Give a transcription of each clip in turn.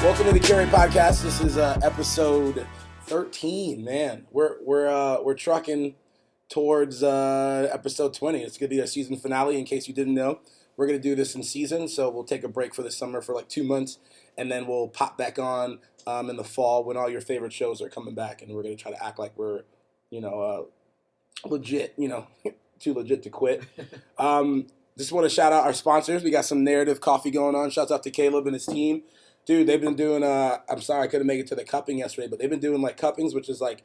Welcome to the Carry Podcast. This is episode 13. Man, we're trucking towards episode 20. It's gonna be our season finale. In case you didn't know, we're gonna do this in season. So we'll take a break for the summer for like 2 months, and then we'll pop back on in the fall when all your favorite shows are coming back, and we're gonna try to act like we're, legit. Too legit to quit. Just want to shout out our sponsors. We got some Narrative Coffee going on. Shouts out to Caleb and his team. Dude, they've been doing, I'm sorry I couldn't make it to the cupping yesterday, but they've been doing like cuppings, which is like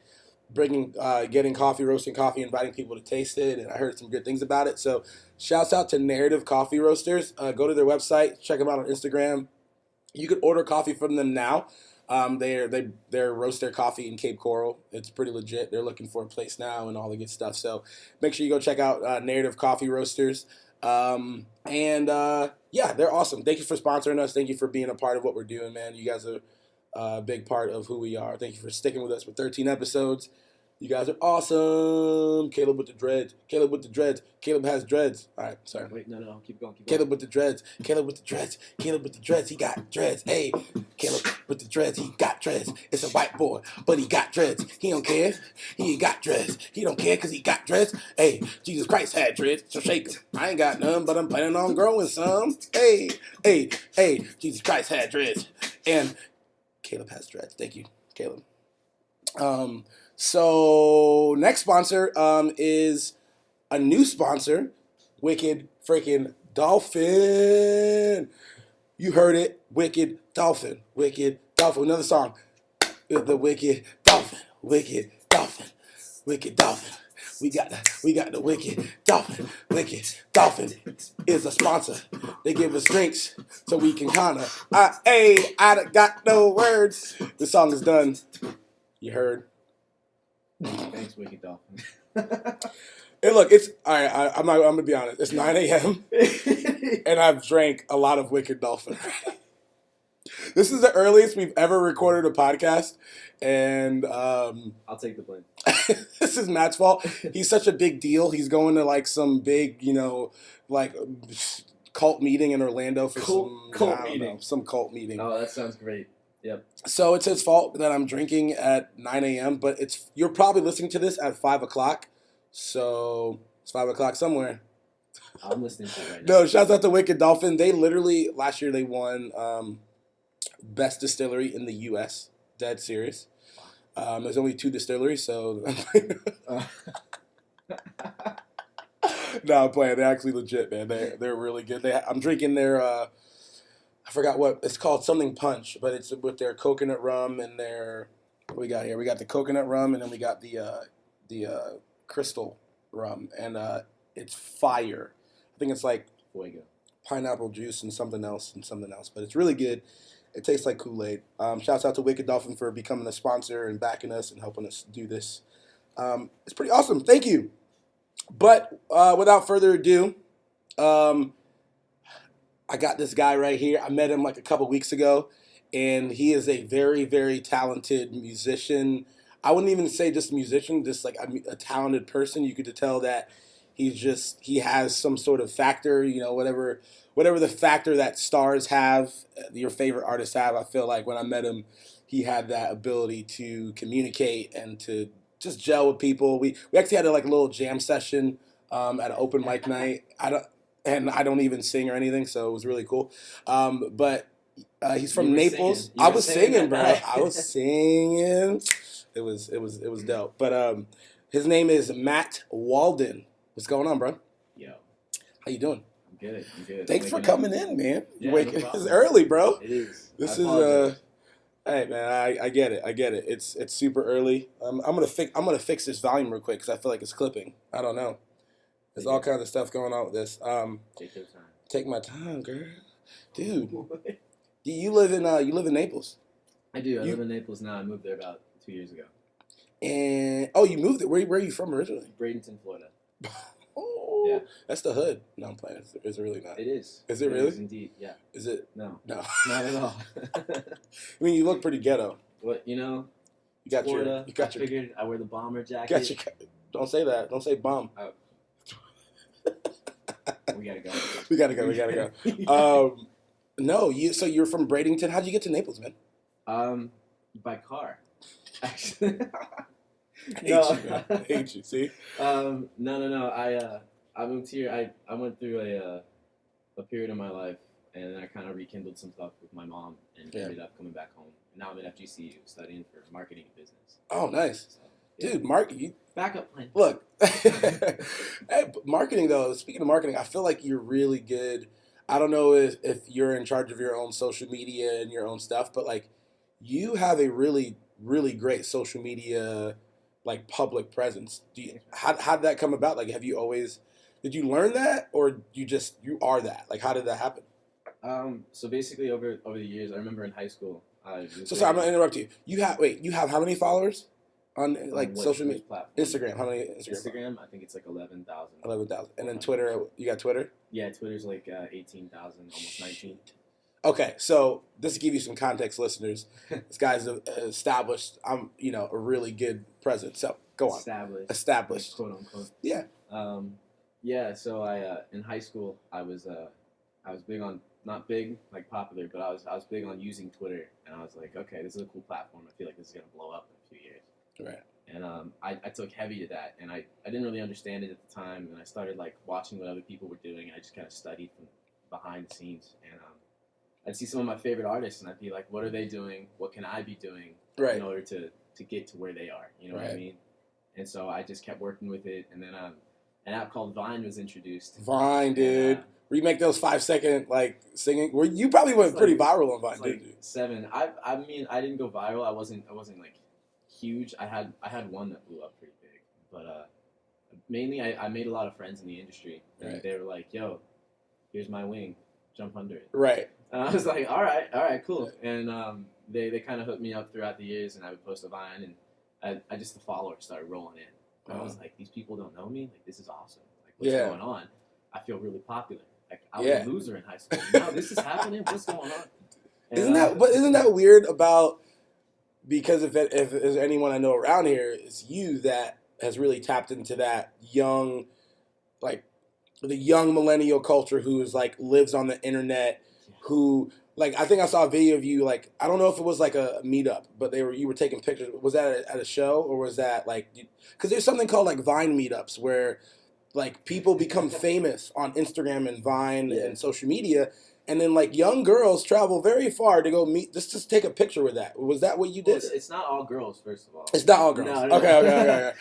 getting coffee, roasting coffee, inviting people to taste it, and I heard some good things about it. So shouts out to Narrative Coffee Roasters. Go to their website, check them out on Instagram. You could order coffee from them now. They roast their coffee in Cape Coral. It's pretty legit. They're looking for a place now and all the good stuff. So make sure you go check out Narrative Coffee Roasters. Yeah, they're awesome. Thank you for sponsoring us. Thank you for being a part of what we're doing, man. You guys are a big part of who we are. Thank you for sticking with us for 13 episodes. You guys are awesome. Caleb with the dreads. Caleb with the dreads. Caleb has dreads. All right, sorry. Wait, no. Keep going. Caleb with the dreads. Caleb with the dreads. Caleb with the dreads. He got dreads. Hey, Caleb with the dreads. He got dreads. It's a white boy, but he got dreads. He don't care. He ain't got dreads. He don't care because he got dreads. Hey, Jesus Christ had dreads, so shake 'em. I ain't got none, but I'm planning on growing some. Hey, Jesus Christ had dreads. And Caleb has dreads. Thank you, Caleb. So next sponsor is a new sponsor, Wicked Freaking Dolphin. You heard it, Wicked Dolphin, Wicked Dolphin. Another song, the Wicked Dolphin, Wicked Dolphin, Wicked Dolphin. We got the Wicked Dolphin. Wicked Dolphin is a sponsor. They give us drinks so we can I got no words. The song is done. You heard. Thanks, Wicked Dolphin. Hey, look, it's all right. I'm gonna be honest. It's 9 a.m. and I've drank a lot of Wicked Dolphin. This is the earliest we've ever recorded a podcast, and I'll take the blame. This is Matt's fault. He's such a big deal. He's going to like some big, like cult meeting in Orlando for some cult meeting. Oh, that sounds great. Yep. So it's his fault that I'm drinking at 9 a.m., but you're probably listening to this at 5 o'clock. So it's 5 o'clock somewhere. I'm listening to it right now. No, shouts out to Wicked Dolphin. They literally, last year they won Best Distillery in the U.S. Dead serious. There's only 2 distilleries, so... No, I'm playing. They're actually legit, man. They're really good. I'm drinking their... I forgot what it's called, something punch, but it's with their coconut rum and their. What we got here? We got the coconut rum, and then we got the crystal rum, and it's fire. I think it's like Fuego. Pineapple juice and something else, but it's really good. It tastes like Kool-Aid. Shouts out to Wicked Dolphin for becoming a sponsor and backing us and helping us do this. It's pretty awesome. Thank you. But without further ado, I got this guy right here. I met him like a couple weeks ago, and he is a very, very talented musician. I wouldn't even say just a musician, just like a talented person. You could tell that he has some sort of factor, whatever the factor that stars have, your favorite artists have. I feel like when I met him, he had that ability to communicate and to just gel with people. We actually had a little jam session at an open mic night. I don't even sing or anything, so it was really cool. But he's from Naples. I was singing, bro. I was singing. It was dope. But his name is Matt Walden. What's going on, bro? Yo. How you doing? I'm good. Thanks for coming in, man. Yeah, It's early, bro. It is. This is Hey man, I get it. It's super early. I'm gonna fix this volume real quick because I feel like it's clipping. I don't know. There's all kinds of stuff going on with this. Take your time. Take my time, girl. Dude, you live in Naples. I do. I live in Naples now. I moved there about 2 years ago. And you moved there. Where are you from originally? Bradenton, Florida. Oh, yeah. That's the hood. No, I'm playing. Is it really not? It is. Is it really? It is indeed. Yeah. Is it? No. No. Not at all. I mean, you look pretty ghetto. What You got Florida, your. I figured I wear the bomber jacket. Don't say that. Don't say bomb. Oh. We gotta go. We gotta go. No, so you're from Bradenton. How'd you get to Naples, man? By car, actually. I hate No. you, man. I hate you. See? No. I moved here. I went through a period of my life, and then I kind of rekindled some stuff with my mom, and ended up coming back home. And now I'm at FGCU studying for marketing and business. Oh, nice. So, yeah. Dude, you Backup plan. look. Hey, marketing though. Speaking of marketing, I feel like you're really good. I don't know if you're in charge of your own social media and your own stuff, but like you have a really great social media like public presence. How did that come about? Like, have you always did you learn that, or you are that? Like, how did that happen? So basically, over the years, I remember in high school, I was So sorry, I'm very, gonna interrupt you. You have how many followers on like social media? which platform? Instagram. How many Instagram? Instagram, I think it's like 11,000. 11,000. And then Twitter. You got Twitter? Yeah, Twitter's like 18,000, almost 19. Okay, so just to give you some context, listeners, this guy's established. A really good presence. So go on. Established. Quote unquote. Yeah. Yeah. So I in high school I was big on, not big like popular, but I was big on using Twitter, and I was like, okay, this is a cool platform. I feel like this is gonna blow up in a few years. Right. And I took heavy to that, and I didn't really understand it at the time, and I started like watching what other people were doing, and I just kind of studied from behind the scenes, and I'd see some of my favorite artists, and I'd be like, what are they doing? What can I be doing Right. in order to get to where they are? You know what I mean? And so I just kept working with it, and then an app called Vine was introduced. Vine, dude. Where you make those 5-second like singing. Where you probably went pretty viral on Vine, didn't you? 7. I mean, I didn't go viral. I wasn't like huge. I had one that blew up pretty big, but mainly I made a lot of friends in the industry, and they were like, "Yo, here's my wing, jump under it." Right. And I was like, all right, cool. And they kind of hooked me up throughout the years, and I would post a Vine, and I just, the followers started rolling in. And I was like, these people don't know me? Like, this is awesome. Like, what's going on? I feel really popular. Like, I was a loser in high school. Now this is happening? What's going on? And, isn't that weird about, because if there's anyone I know around here, it's you that has really tapped into that young, like, the young millennial culture who is like lives on the internet, who like, I think I saw a video of you, like, I don't know if it was like a meetup, but you were taking pictures. Was that at a show, or was that like, because there's something called like Vine meetups where like people become famous on Instagram and Vine and social media, and then like young girls travel very far to go meet, just take a picture with that. Was that what you did? Well, it's not all girls, first of all. It's not all girls. No. Okay.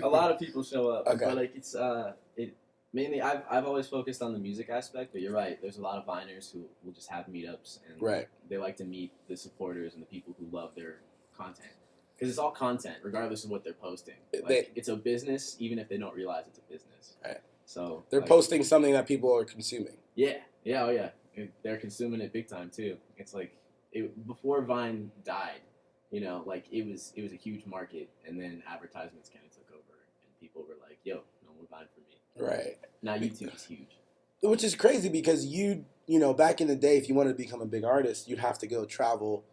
A lot of people show up. Okay. But like it mainly, I've always focused on the music aspect, but you're right. There's a lot of Viners who will just have meetups, and they like to meet the supporters and the people who love their content. Because it's all content, regardless of what they're posting. Like, it's a business, even if they don't realize it's a business. Right. So they're posting something that people are consuming. Yeah. They're consuming it big time too. It's like before Vine died, like it was a huge market, and then advertisements kind of took over, and people were like, "Yo, no more Vine for me." Right. Now YouTube is huge. Which is crazy because back in the day, if you wanted to become a big artist, you'd have to go travel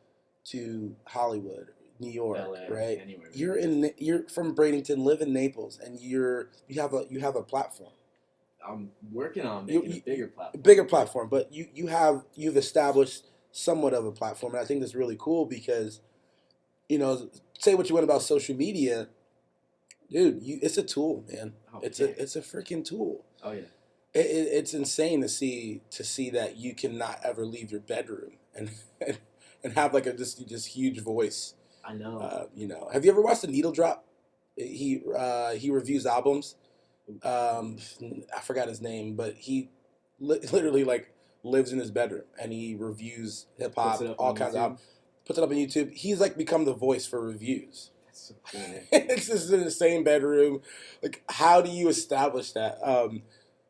to Hollywood, New York, LA, right? Anywhere. You're from Bradenton, live in Naples, and you have a platform. I'm working on making a bigger platform. Bigger platform, but you've established somewhat of a platform, and I think that's really cool because, say what you want about social media, dude, it's a tool, man. It's a freaking tool. Oh yeah. It's insane to see that you cannot ever leave your bedroom and have like a just huge voice. I know. Have you ever watched The Needle Drop? He reviews albums. I forgot his name, but he literally like lives in his bedroom and he reviews hip hop, all kinds of albums. Puts it up on YouTube. He's like become the voice for reviews. That's so cool. It's just in the same bedroom. Like, how do you establish that?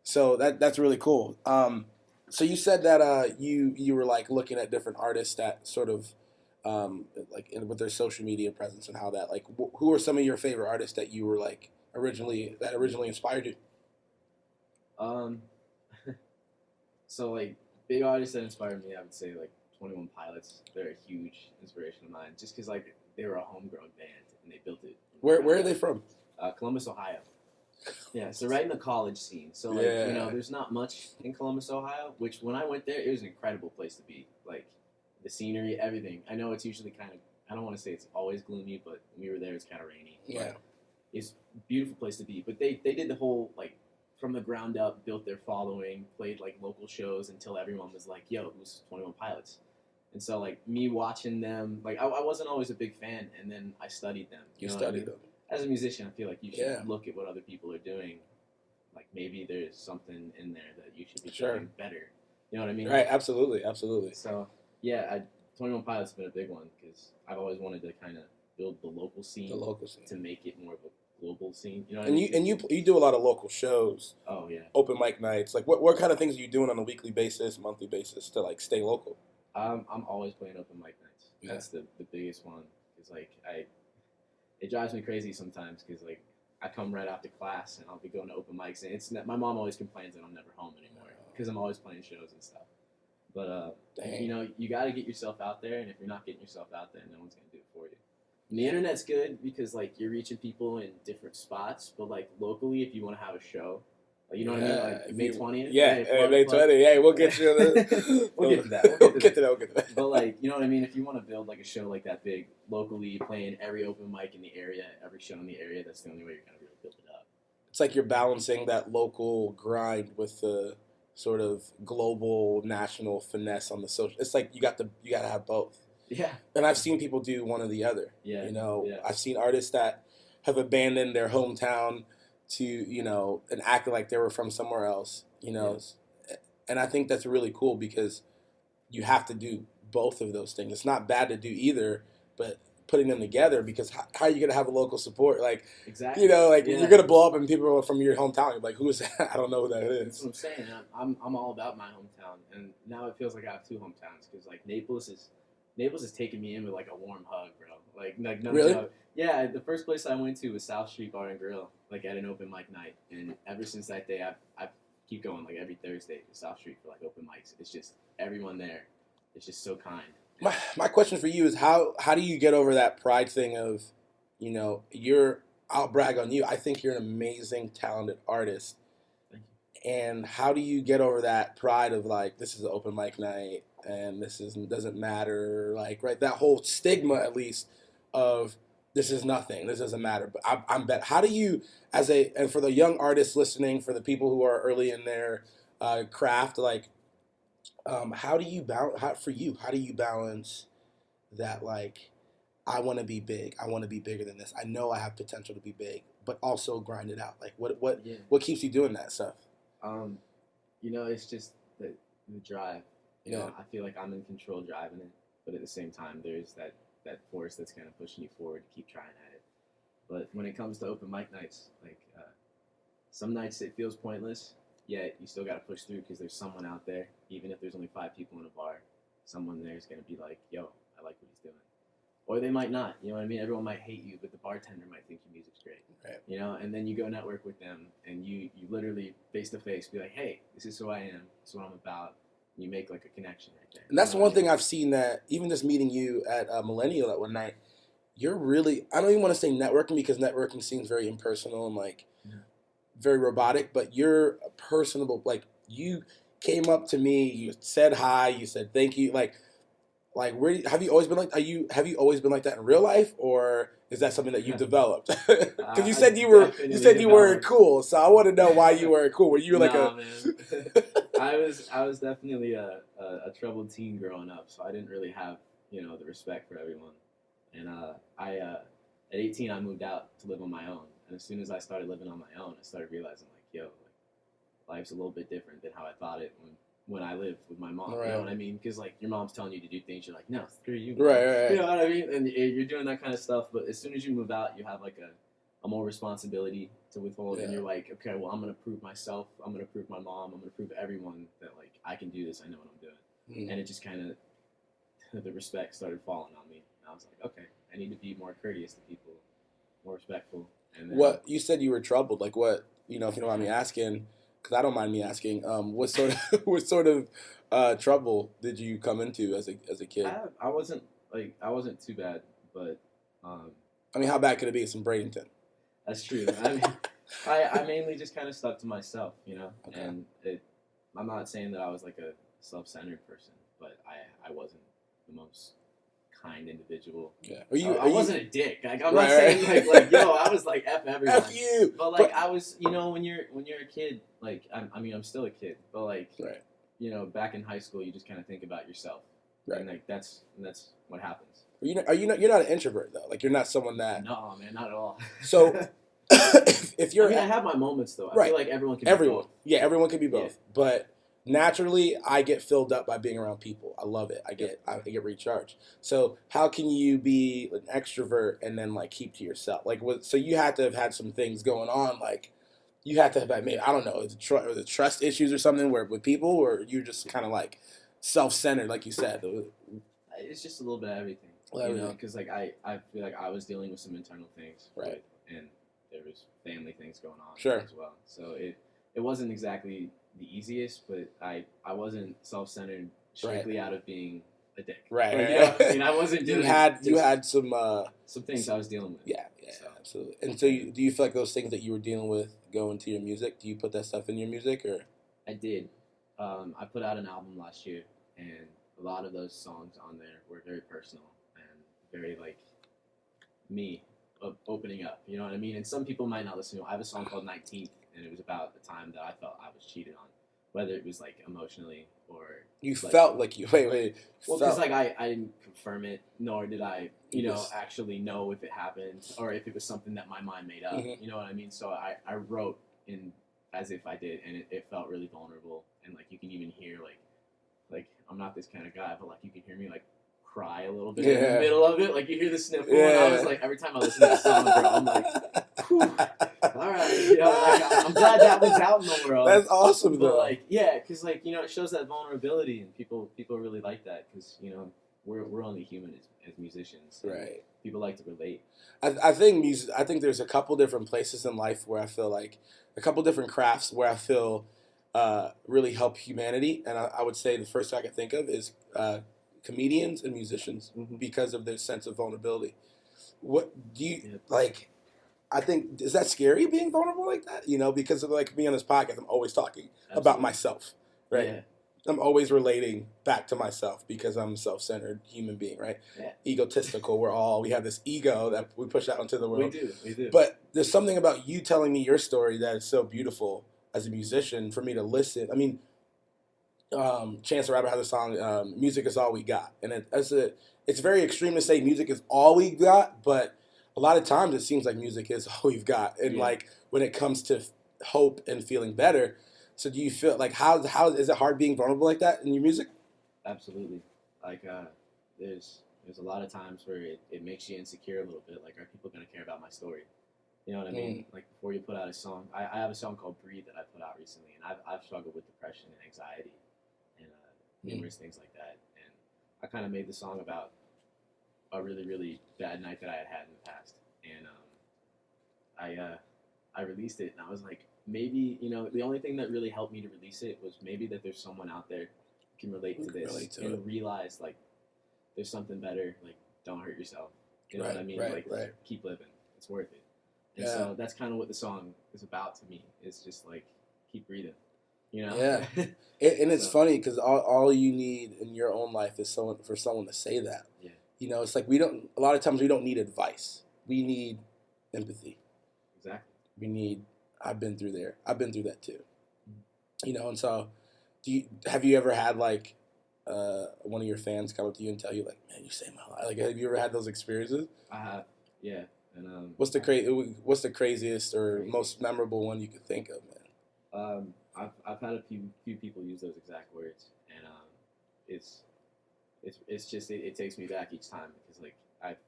So that's really cool. So you said that you were like looking at different artists that sort of with their social media presence and how that, like, who are some of your favorite artists that you were like originally inspired you? So like big artists that inspired me, I would say like 21 Pilots. They're a huge inspiration of mine, just because like they were a homegrown band and they built it. Where are they from? Columbus, Ohio. Yeah, so right in the college scene. So like there's not much in Columbus, Ohio. Which when I went there, it was an incredible place to be. Like the scenery, everything. I know it's usually kind of, I don't want to say it's always gloomy, but when we were there, it's kind of rainy. Yeah. It's a beautiful place to be. But they did the whole, like, from the ground up, built their following, played, like, local shows until everyone was like, yo, who's 21 Pilots? And so, like, me watching them, like, I wasn't always a big fan, and then I studied them. You studied them. As a musician, I feel like you should look at what other people are doing. Like, maybe there's something in there that you should be doing better. You know what I mean? Right, absolutely, absolutely. So, yeah, 21 Pilots has been a big one because I've always wanted to kind of build the local scene to make it more of a global scene. You know what I mean? And you do a lot of local shows. Oh, yeah. Open mic nights. Like, what kind of things are you doing on a weekly basis, monthly basis to, like, stay local? I'm always playing open mic nights. Yeah. That's the biggest one. Because, like, it drives me crazy sometimes because, like, I come right after class and I'll be going to open mics. And my mom always complains that I'm never home anymore because I'm always playing shows and stuff. But, you know, you got to get yourself out there. And if you're not getting yourself out there, no one's going to do it for you. And the internet's good because, like, you're reaching people in different spots. But, like, locally, if you want to have a show, like, you know what I mean? Like, May 20th? Yeah, May 20th. Hey, we'll get you. We'll get to that. We'll get to that. But, like, you know what I mean? If you want to build, like, a show like that big, locally, playing every open mic in the area, every show in the area, that's the only way you're going to really build it up. It's like you're balancing that local grind with the sort of global, national finesse on the social. It's like you got to have both. Yeah. And I've seen people do one or the other. Yeah. You know, I've seen artists that have abandoned their hometown to, you know, and acted like they were from somewhere else, you know. Yeah. And I think that's really cool because you have to do both of those things. It's not bad to do either, but putting them together, because how are you going to have a local support? Like, exactly. You know, like, you're going to blow up and people are from your hometown. You're like, who is that? I don't know who that is. That's what I'm saying. I'm all about my hometown. And now it feels like I have two hometowns because, like, Naples is taking me in with, like, a warm hug, bro. Like no really? Joke. Yeah, the first place I went to was South Street Bar and Grill, like, at an open mic night. And ever since that day, I keep going, like, every Thursday to South Street for, like, open mics. It's just everyone there. It's just so kind. My question for you is how do you get over that pride thing of, you know, I'll brag on you. I think you're an amazing, talented artist. Thank you. And how do you get over that pride of, like, this is an open mic night and doesn't matter, like, right? That whole stigma, at least, of this is nothing, this doesn't matter. But I'm bet. How do you, and for the young artists listening, for the people who are early in their craft, like, how do you balance that, like, I want to be big, I want to be bigger than this, I know I have potential to be big, but also grind it out? Like, what keeps you doing that stuff? You know, it's just the drive. You know, I feel like I'm in control driving it, but at the same time, there's that force that's kind of pushing you forward to keep trying at it. But when it comes to open mic nights, like, some nights it feels pointless, yet you still got to push through because there's someone out there, even if there's only 5 people in a bar, someone there is going to be like, yo, I like what he's doing. Or they might not, you know what I mean? Everyone might hate you, but the bartender might think your music's great. Right. You know, and then you go network with them, and you literally face-to-face be like, hey, this is who I am, this is what I'm about. You make, like, a connection right there. And that's one thing I've seen, that even just meeting you at Millennial that one night, you're really, I don't even want to say networking because networking seems very impersonal and, like, very robotic, but you're personable. Like, you came up to me, you said hi, you said thank you. Like where have you always been like? Have you always been like that in real life, or is that something that you developed? Because you said you were cool, so I want to know why you weren't cool. Were you like man. I was definitely a troubled teen growing up, so I didn't really have, you know, the respect for everyone. And at 18 I moved out to live on my own. And as soon as I started living on my own, I started realizing, like, yo, like, life's a little bit different than how I thought it when I lived with my mom. Right. You know what I mean? Because, like, your mom's telling you to do things, you're like, no, screw you. Right. You know what I mean? And you're doing that kind of stuff. But as soon as you move out, you have, like, a more responsibility to withhold. Yeah. And you're like, okay, well, I'm going to prove myself. I'm going to prove my mom. I'm going to prove everyone that, like, I can do this. I know what I'm doing. And it just kind of, the respect started falling on me. And I was like, okay, I need to be more courteous to people, more respectful. What you said you were troubled, like, what, you know, if you don't mind me asking, because I don't mind me asking, what sort of trouble did you come into as a kid? I wasn't too bad, but I mean, how bad could it be? It's in Bradenton. That's true. I mean, I mainly just kind of stuck to myself, you know. Okay. And I'm not saying that I was like a self-centered person, but I wasn't the most kind individual. Yeah. I wasn't a dick. Like I'm Right, not saying right. like yo, I was like F everyone. F you. But like I was, you know, when you're a kid, like I mean I'm still a kid, but like Right. you know, back in high school, you just kind of think about yourself, Right. and like that's what happens. You're not an introvert though. Like you're not someone that. No, man, not at all. So if you're, I mean, I have my moments though. I right. feel like everyone can be both. Yeah, everyone can be both. Yeah. But naturally, I get filled up by being around people. I love it. I get recharged. So how can you be an extrovert and then like keep to yourself? Like so you had to have had some things going on. Like you had to have maybe I don't know the trust issues or something where with people, or you just kind of like self-centered, like you said. It's just a little bit of everything. Well, you know, because like I feel like I was dealing with some internal things, right, and there was family things going on sure. as well. So it wasn't exactly the easiest, but I wasn't self-centered strictly out of being a dick. Right. Like, you know, I mean, I wasn't doing. You had some things I was dealing with. Yeah, so. Absolutely. And so, do you feel like those things that you were dealing with go into your music? Do you put that stuff in your music, or? I did. I put out an album last year, and a lot of those songs on there were very personal and very like me opening up. You know what I mean? And some people might not listen to it. I have a song called 19th, and it was about the time that I felt I was cheated on, whether it was like emotionally or you like, felt like you wait. Well, because like I didn't confirm it, nor did I actually know if it happened or if it was something that my mind made up. Mm-hmm. You know what I mean? So I wrote in as if I did, and it felt really vulnerable, and like you can even hear like I'm not this kind of guy, but like you can hear me like cry a little bit in the middle of it, like you hear the sniffle, and I was like, every time I listen to that song, bro, I'm like, whew, all right, you know, like I'm glad that was out in the world. That's awesome, though. But like, yeah, because like you know, it shows that vulnerability, and people really like that because you know we're only human as musicians, right? People like to relate. I think music. I think there's a couple different places in life where I feel like a couple different crafts where I feel really help humanity, and I would say the first I can think of is comedians and musicians because of their sense of vulnerability. What do you like? I think is that scary being vulnerable like that? You know, because of like me on this podcast, I'm always talking about myself, right? Yeah. I'm always relating back to myself because I'm a self-centered human being, right? Yeah. Egotistical. We have this ego that we push out into the world. We do. But there's something about you telling me your story that is so beautiful as a musician for me to listen. I mean, Chance the Rapper has a song, "Music Is All We Got," and it's very extreme to say music is all we got, but a lot of times it seems like music is all we've got, and like when it comes to hope and feeling better. So do you feel like how is it hard being vulnerable like that in your music? Absolutely. Like there's a lot of times where it makes you insecure a little bit. Like, are people gonna care about my story? You know what I mean? Like before you put out a song, I have a song called "Breathe" that I put out recently, and I've struggled with depression and anxiety and numerous things like that. And I kind of made the song about a really, really bad night that I had in the past, and I released it, and I was like, maybe, you know, the only thing that really helped me to release it was maybe that there's someone out there who can relate to this and realize like there's something better. Like, don't hurt yourself. You know what I mean? Keep living. It's worth it. And so that's kind of what the song is about to me. It's just like keep breathing. You know? Yeah. And it's funny because all you need in your own life is for someone to say that. Yeah. You know, it's like a lot of times we don't need advice. We need empathy. Exactly. We need, I've been through there. I've been through that too. You know, and so have you ever had like one of your fans come up to you and tell you like, man, you saved my life? Like, have you ever had those experiences? I have, yeah. And what's the craziest or most memorable one you could think of, man? I've had a few people use those exact words, and it's just it takes me back each time because like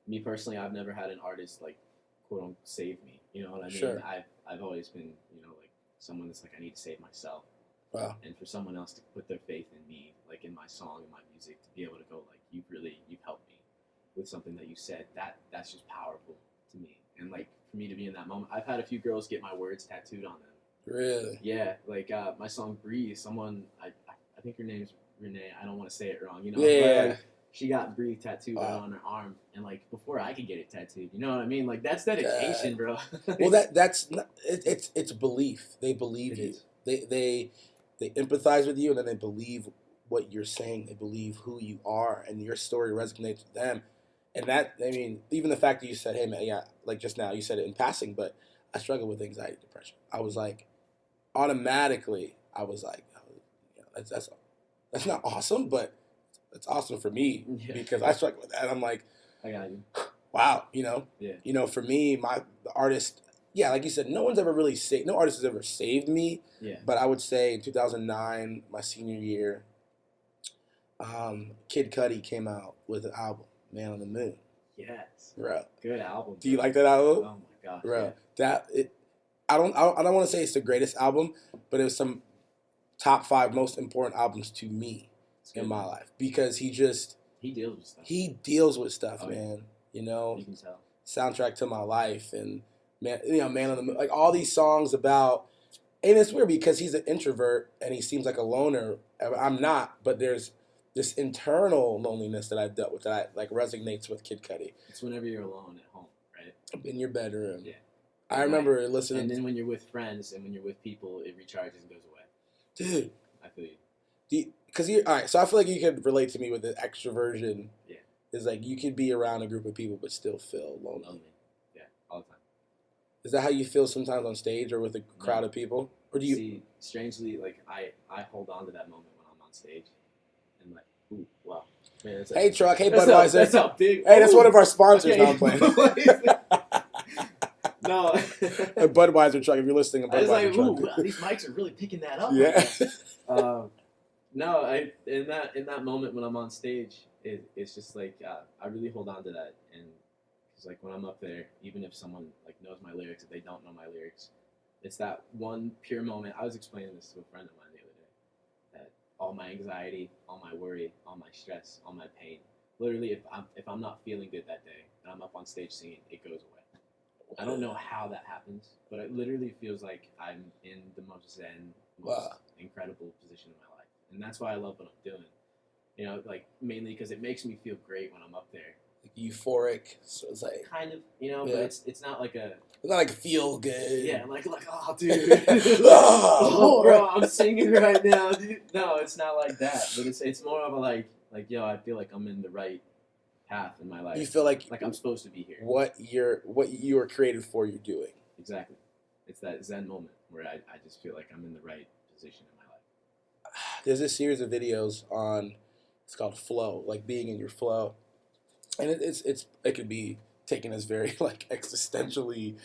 me personally, I've never had an artist like quote unquote save me. You know what I mean? Sure. I've always been, you know, like someone that's like, I need to save myself. Wow. And for someone else to put their faith in me, like in my song and my music, to be able to go like, you've helped me with something that you said, that's just powerful to me. And like for me to be in that moment, I've had a few girls get my words tattooed on them. Really? Yeah, like my song "Breathe." Someone, I think her name's Renee. I don't want to say it wrong, you know. Yeah. But, like, she got "Breathe" tattooed on her arm, and like before I could get it tattooed, you know what I mean? Like that's dedication, bro. Well, that's not, it's belief. They believe you. They empathize with you, and then they believe what you're saying. They believe who you are, and your story resonates with them. And that, I mean, even the fact that you said, "Hey, man, yeah," like just now, you said it in passing, but I struggle with anxiety, depression. I was like, automatically, I was like, oh, that's not awesome, but it's awesome for me because I struggle with that. I'm like, I got you. Wow, Yeah. For me, the artist, yeah, like you said, no artist has ever saved me. Yeah. But I would say in 2009, my senior year, Kid Cudi came out with an album, Man on the Moon. Yes. Bro. Good album. Do you like that album? Oh my gosh. Bro. Yeah. I don't want to say it's the greatest album, but it was some top 5 most important albums to me in my life because he deals with stuff. He deals with stuff, oh, man. You can tell. Soundtrack to my life and Man on the Moon, like all these songs about, and it's weird because he's an introvert and he seems like a loner. I'm not, but there's this internal loneliness that I've dealt with that like resonates with Kid Cudi. It's whenever you're alone at home, right? In your bedroom. Yeah. I remember listening. And then when you're with friends and when you're with people, it recharges and goes away. Dude. I feel you. Because all right, so I feel like you could relate to me with the extroversion. Yeah. Is like you could be around a group of people but still feel lonely. Yeah, all the time. Is that how you feel sometimes on stage or with a crowd of people? Or do you see? Strangely, like I hold on to that moment when I'm on stage, and like, ooh, wow. Man, hey, Truck. Hey, Budweiser. That's how big. Hey, that's one of our sponsors. Okay. Now I'm playing. No. Budweiser, Truck. If you're listening, I was like, ooh, wow, these mics are really picking that up. Yeah. No, in that moment when I'm on stage, it's just like I really hold on to that, and it's like when I'm up there, even if someone like knows my lyrics, if they don't know my lyrics, it's that one pure moment. I was explaining this to a friend of mine the other day, that all my anxiety, all my worry, all my stress, all my pain, literally, if I'm not feeling good that day and I'm up on stage singing, it goes away. I don't know how that happens, but it literally feels like I'm in the most zen, most incredible position in my life. And that's why I love what I'm doing. You know, like mainly because it makes me feel great when I'm up there. Like euphoric. So it's like kind of, but it's not like a. It's not like feel good. Yeah, like oh dude, oh, bro, I'm singing right now, dude. No, it's not like that. But it's more of a like yo, I feel like I'm in the right path in my life. You feel like I'm supposed to be here. What you were created for, you're doing. Exactly. It's that zen moment where I just feel like I'm in the right position in my life. There's this series of videos on, it's called Flow, like being in your flow, and it could be taken as very like existentially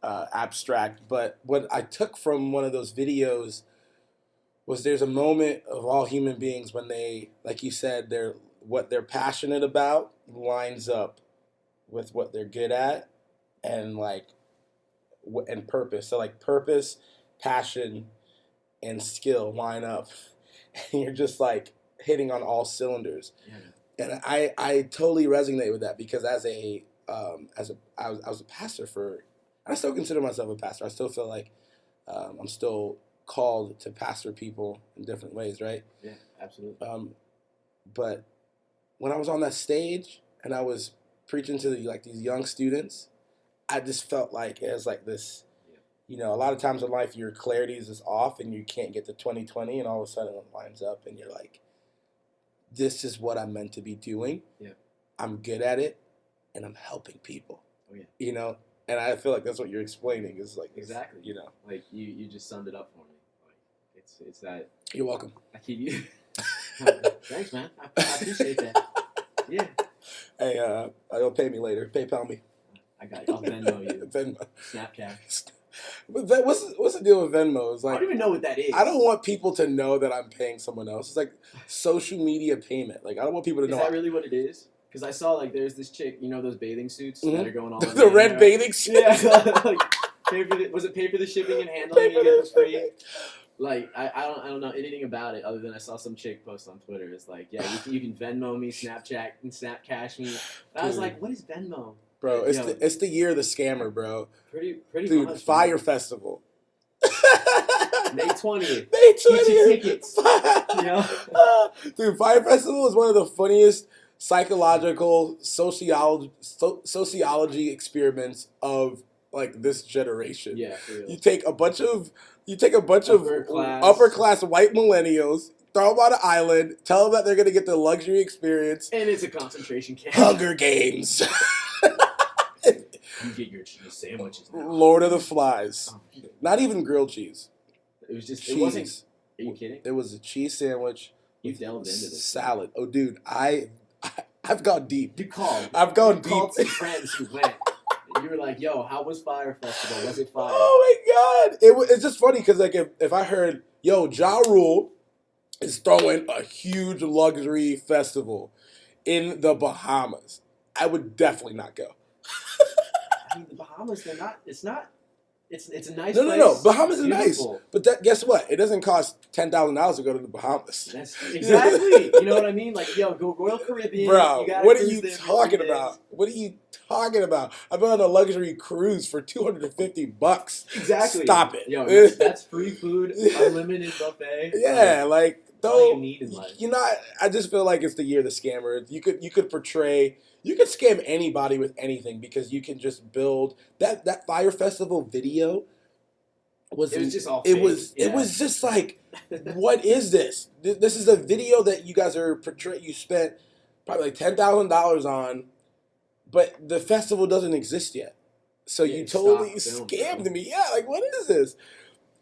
abstract. But what I took from one of those videos was there's a moment of all human beings when they, like you said, what they're passionate about lines up with what they're good at, and and purpose. So like purpose, passion, and skill line up, and you're just like hitting on all cylinders. Yeah. And I totally resonate with that because I was a pastor and I still consider myself a pastor. I still feel like I'm still called to pastor people in different ways, right? Yeah, absolutely. But when I was on that stage and I was preaching to these young students, I just felt like it was like this. A lot of times in life your clarity is just off and you can't get to 2020, and all of a sudden it lines up and you're like, this is what I'm meant to be doing. Yeah. I'm good at it and I'm helping people. Oh yeah. And I feel like that's what you're explaining is like exactly. Like you just summed it up for me. Like it's that. You're welcome. I keep you. Thanks, man. I appreciate that. Yeah. Hey, you'll pay me later. PayPal me. I got you. I'll Venmo you. Venmo. Snapchat. But what's the deal with Venmo? It's like, I don't even know what that is. I don't want people to know that I'm paying someone else. It's like social media payment. Like I don't want people to know. Is that really what it is? Because I saw there's this chick, those bathing suits that are going on. The red bathing suit. Yeah. Was it pay for the shipping and handling? You get the free. Like I don't know anything about it other than I saw some chick post on Twitter. It's like, yeah, you can Venmo me, Snapchat, and Snapcash me. And I was like, what is Venmo? Bro, it's the year of the scammer, bro. Pretty Dude, much. Fire Festival. May 20th. May 20th. Get your tickets. Dude, Fire Festival is one of the funniest psychological sociology experiments of like this generation. Yeah, for real. You take a bunch of upper class white millennials, throw them on an island, tell them that they're going to get the luxury experience. And it's a concentration camp. Hunger Games. You get your cheese sandwiches now. Lord of the Flies. Oh, Not even grilled cheese. it was just, Cheese. it wasn't, are you kidding? It was a cheese sandwich. You delved into this. Salad. Oh, dude, I've gone deep. You called. I've gone you deep. called some friends who went. And you were like, yo, how was Fire Festival? Was it fire? Oh my God. It's just funny because like if I heard, yo, Ja Rule is throwing a huge luxury festival in the Bahamas, I would definitely not go. I mean, the Bahamas, they're not, it's a nice place. No. Bahamas is Beautiful. nice. But guess what? It doesn't cost $10,000 to go to the Bahamas. That's exactly. You know what I mean? Like, yo, go Royal Caribbean. Bro, what are you there talking for 2 about? days. What are you talking about? I've been on a luxury cruise for $250. Exactly. Stop it. Yo, that's free food, unlimited buffet. Yeah, like all you though need in life. you know, I just feel like it's the year of the scammer. You could scam anybody with anything because you can just build that Fire Festival video was It was just all it fake. was Yeah. it was just like, what is this? This is a video that you guys are portraying. You spent probably like $10,000 on, but the festival doesn't exist yet. So Yeah, you stop totally film, scammed bro. me. Yeah, like what is this?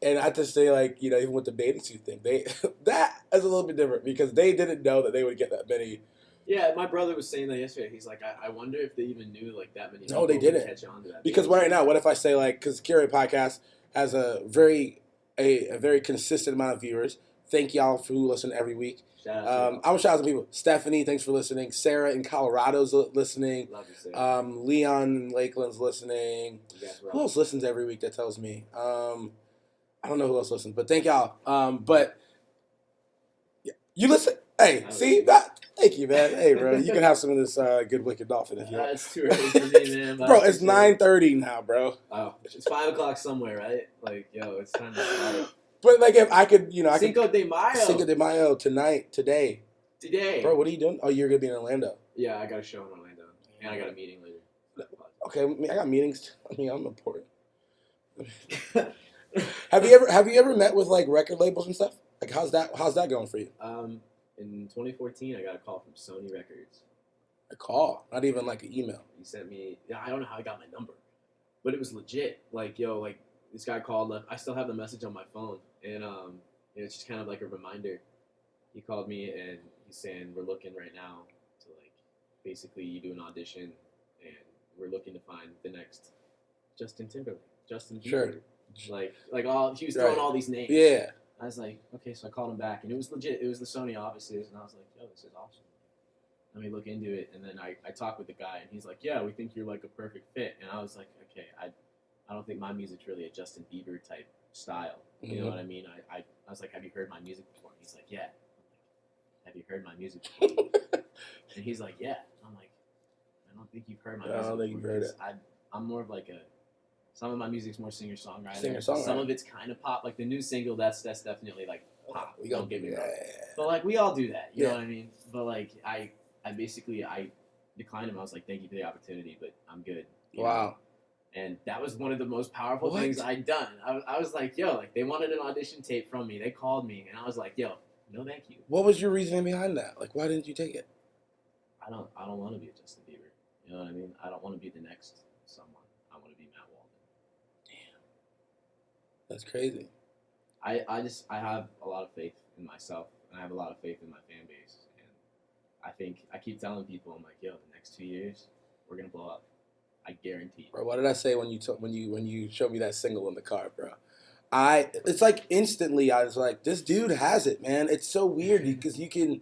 And I have to say, like, you know, even with the bathing suit thing, that is a little bit different because they didn't know that they would get that many. Yeah, my brother was saying that yesterday. He's like, I wonder if they even knew like that many. No, they people would didn't. catch on to that. Because right now, what if I say like, because Curate Podcast has a very consistent amount of viewers. Thank y'all for who listen every week. Shout out to I want to shout out some people. Stephanie, thanks for listening. Sarah in Colorado's listening. Love you, Sarah. Leon in Lakeland's listening. You guys Who rock. else listens every week that tells me? I don't know who else listens, but thank y'all. But yeah, you listen. Hey, see that? Thank you, man. Hey, bro, you can have some of this good wicked dolphin if you want. It's too early for me, man. but Bro, I it's appreciate it. 9:30 now, bro. Oh, it's 5 o'clock somewhere, right? Like, yo, it's time to start. But like, if I could, you know, I could Cinco de Mayo. Cinco de Mayo today. Today. Bro, what are you doing? Oh, you're gonna be in Orlando. Yeah, I got a show in Orlando, and I got a meeting later. Okay, I got meetings. I mean, I'm important. Have you ever met with like record labels and stuff? Like, how's that going for you? In 2014, I got a call from Sony Records. A call, not even like an email. He sent me. I don't know how he got my number, but it was legit. Like, yo, like this guy called. I still have the message on my phone, and it's just kind of like a reminder. He called me and he's saying we're looking right now to like basically you do an audition, and we're looking to find the next Justin Timberlake, Justin Bieber. Sure. Like all he was throwing all these names. Yeah. I was like, okay, so I called him back, and it was legit. It was the Sony offices, and I was like, yo, this is awesome. Let me look into it, and then I talked with the guy, and he's like, yeah, we think you're like a perfect fit, and I was like, okay, I don't think my music's really a Justin Bieber type style. You know what I mean? I was like, have you heard my music before? And he's like, yeah. I'm like, have you heard my music before? And he's like, yeah. I'm like, I don't think you've heard my music. I don't think you've heard it. I'm more of like some of my music's more singer-songwriter. Singer-songwriter. Some of it's kind of pop. Like the new single, that's definitely like pop. We Don't get me wrong. Yeah. But like we all do that. You know Yeah. what I mean? But like I basically declined him. I was like, thank you for the opportunity, but I'm good. You know? Wow. And that was one of the most powerful What? things I'd done. I was like, yo, like they wanted an audition tape from me. They called me, and I was like, yo, no, thank you. What was your reasoning behind that? Like, why didn't you take it? I don't want to be a Justin Bieber. You know what I mean? I don't want to be the next someone. I want to be Matt Walden. That's crazy. I have a lot of faith in myself, and I have a lot of faith in my fan base. And I keep telling people, I'm like, yo, the next 2 years, we're gonna blow up. I guarantee. Bro, what did I say when you showed me that single in the car, bro? It's like instantly I was like, this dude has it, man. It's so weird because you can.